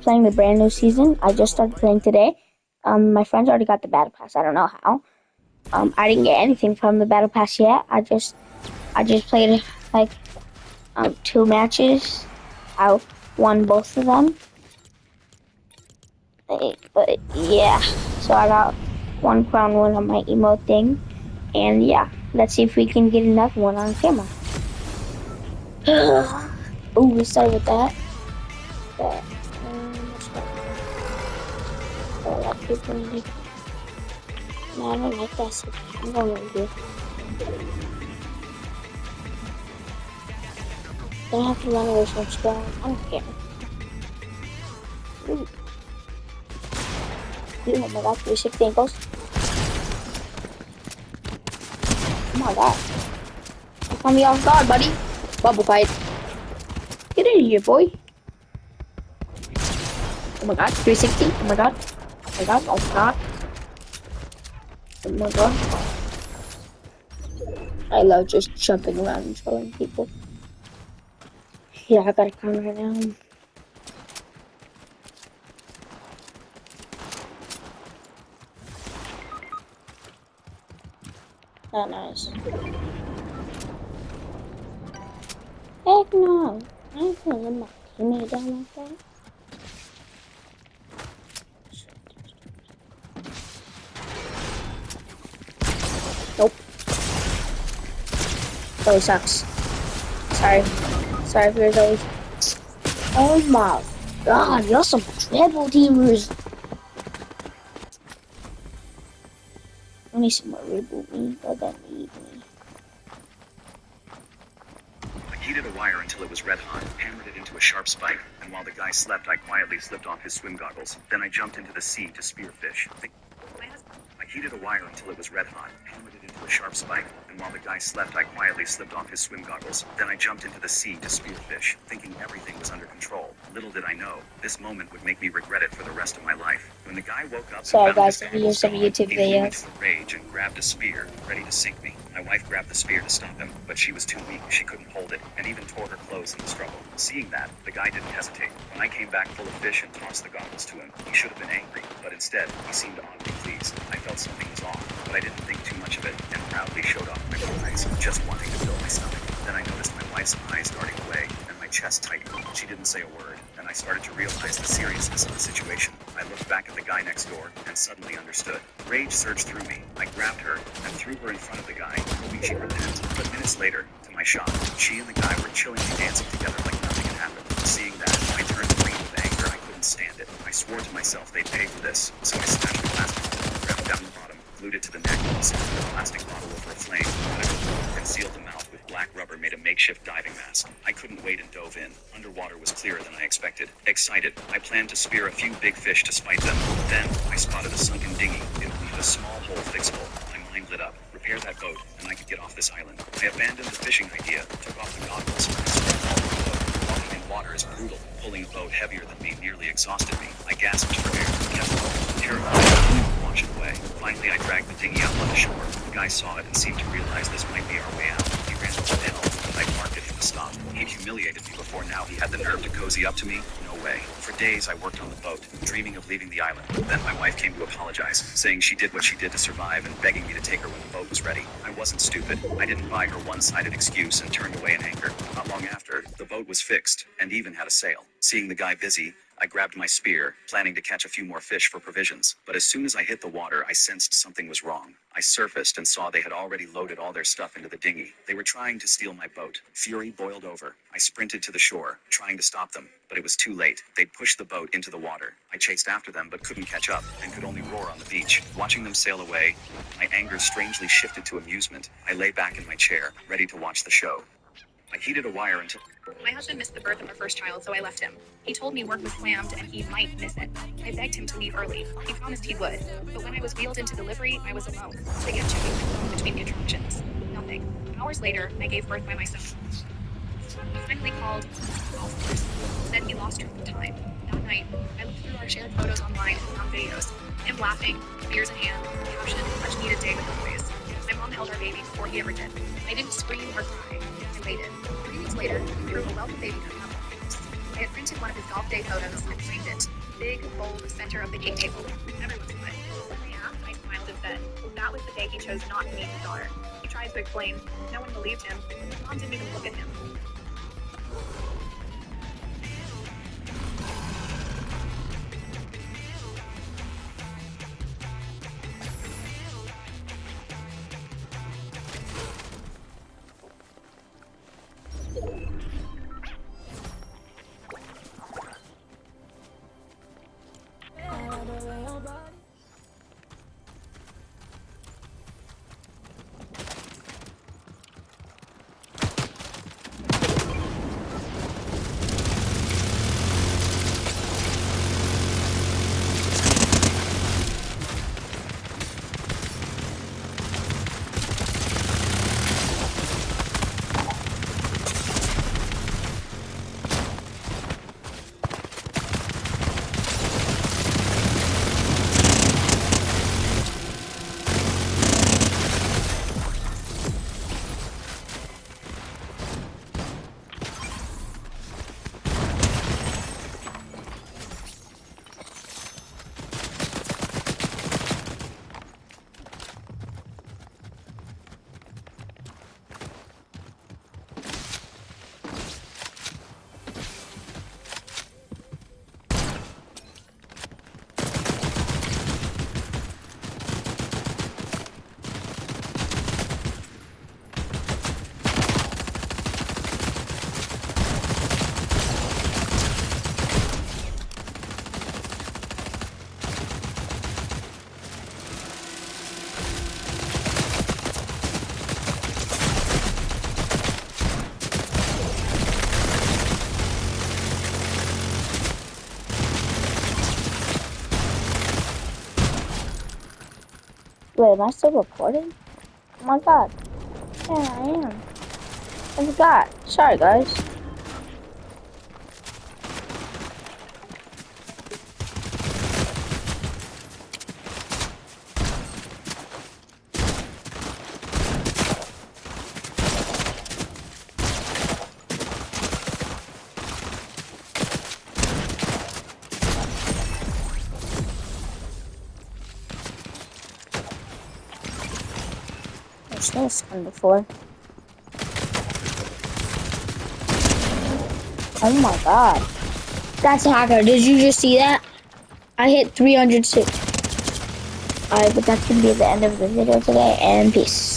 Playing the brand new season. I just started playing today. My friends already got the battle pass. I don't know how. I didn't get anything from the battle pass yet. I just played like two matches. I won both of them. But yeah, so I got one crown win on my emote thing, and yeah, let's see if we can get another one on camera. Oh, we started with that. But what's that? Oh, a lot of people in here. No, I don't like that city. I'm going over here. Don't have to run away from spawn. I don't care. Ooh, oh my god, 360 ankles. Oh my god. You caught me off guard, buddy. Bubble fight. Get in here, boy. Oh my god, 360. Oh my god. Oh my god. Oh my god. Oh my god. I love just jumping around and trolling people. Yeah, I gotta come right now. Not nice. Heck no. I ain't gonna let my teammate down like that. Nope. Really sucks. Sorry. Sorry for those. Oh my god, you're some triple teamers. Let me see what reboot me, but then leave me. I heated a wire until it was red hot, hammered it into a sharp spike, and while the guy slept, I quietly slipped off his swim goggles. Then I jumped into the sea to spearfish. I heated a wire until it was red hot, hammered it into a sharp spike, and while the guy slept, I quietly slipped off his swim goggles. Then I jumped into the sea to spearfish, thinking everything was under control. Little did I know, this moment would make me regret it for the rest of my life. When the guy woke up Sorry and found his guys, if you goggles use some gone, YouTube he flew videos. into a rage and grabbed a spear, ready to sink me. My wife grabbed the spear to stop him, but she was too weak, she couldn't hold it, and even tore her clothes in the struggle. Seeing that, the guy didn't hesitate. When I came back full of fish and tossed the goggles to him, he should have been angry, but instead, he seemed oddly pleased. I felt something was off, but I didn't think too much of it, and proudly showed off my eyes, just wanting to fill my stomach. Then I noticed my wife's eyes darting away, and my chest tightened. She didn't say a word, and I started to realize the seriousness of the situation. I looked back at the guy next door, and suddenly understood. Rage surged through me. I grabbed her, and threw her in front of the guy, hoping she'd repent. But minutes later, to my shock, she and the guy were chillingly dancing together like nothing had happened. Seeing that, I turned green with anger. I couldn't stand it. I swore to myself they'd pay for this, so I snatched the plastic bottle, grabbed down the bottom, glued it to the neck, sealed the plastic bottle over a flame, and sealed the mouth with black rubber, made a makeshift diving mask. I couldn't wait and dove in. Underwater was clearer than I expected. Excited, I planned to spear a few big fish to spite them. Then, I spotted a sunken dinghy. It only had a small hole fixable. My mind lit up. Repair that boat, and I could get off this island. I abandoned the fishing idea, took off the goggles, and started hauling the boat. Walking in water is brutal. Pulling a boat heavier than me nearly exhausted me. I gasped for air, kept going, terrified to wash it away. Finally, I dragged the dinghy out on the shore. The guy saw it and seemed to realize this might be our way out. He ran to the hill, and I marked at him to stop. He'd humiliated me before, now he had the nerve to cozy up to me? No way. For days, I worked on the boat, dreaming of leaving the island. Then my wife came to apologize, saying she did what she did to survive and begging me to take her when the boat was ready. I wasn't stupid. I didn't buy her one-sided excuse and turned away in anger. Not long after, the boat was fixed, and even had a sail. Seeing the guy busy, I grabbed my spear, planning to catch a few more fish for provisions. But as soon as I hit the water, I sensed something was wrong. I surfaced and saw they had already loaded all their stuff into the dinghy. They were trying to steal my boat. Fury boiled over. I sprinted to the shore, trying to stop them. But it was too late. They'd pushed the boat into the water. I chased after them but couldn't catch up, and could only roar on the beach. Watching them sail away, my anger strangely shifted to amusement. I lay back in my chair, ready to watch the show. I heated a wire until... My husband missed the birth of our first child, so I left him. He told me work was slammed and he might miss it. I begged him to leave early. He promised he would. But when I was wheeled into delivery, I was alone. I began checking my phone between the attractions. Nothing. Hours later, I gave birth by myself. He finally called, of course. Said he lost track of time. That night, I looked through our shared photos online and found videos. Him laughing, beers in hand, caption, much needed day with the boys. My mom held our baby before he ever did. I didn't scream or cry. I waited. 3 weeks later, through a wealth of baby coming up. I had printed one of his golf day photos and framed it. Big, bold, center of the game table. Everyone's got it. When they asked, I smiled and said, that was the day he chose not to meet his daughter. He tried to explain. No one believed him. Mom didn't even look at him. Wait, am I still recording? Oh my god. Yeah, I am. I forgot. Sorry, guys. I've seen this one before. Oh my god. That's a hacker. Did you just see that? I hit 306. Alright, but that's gonna be the end of the video today, and peace.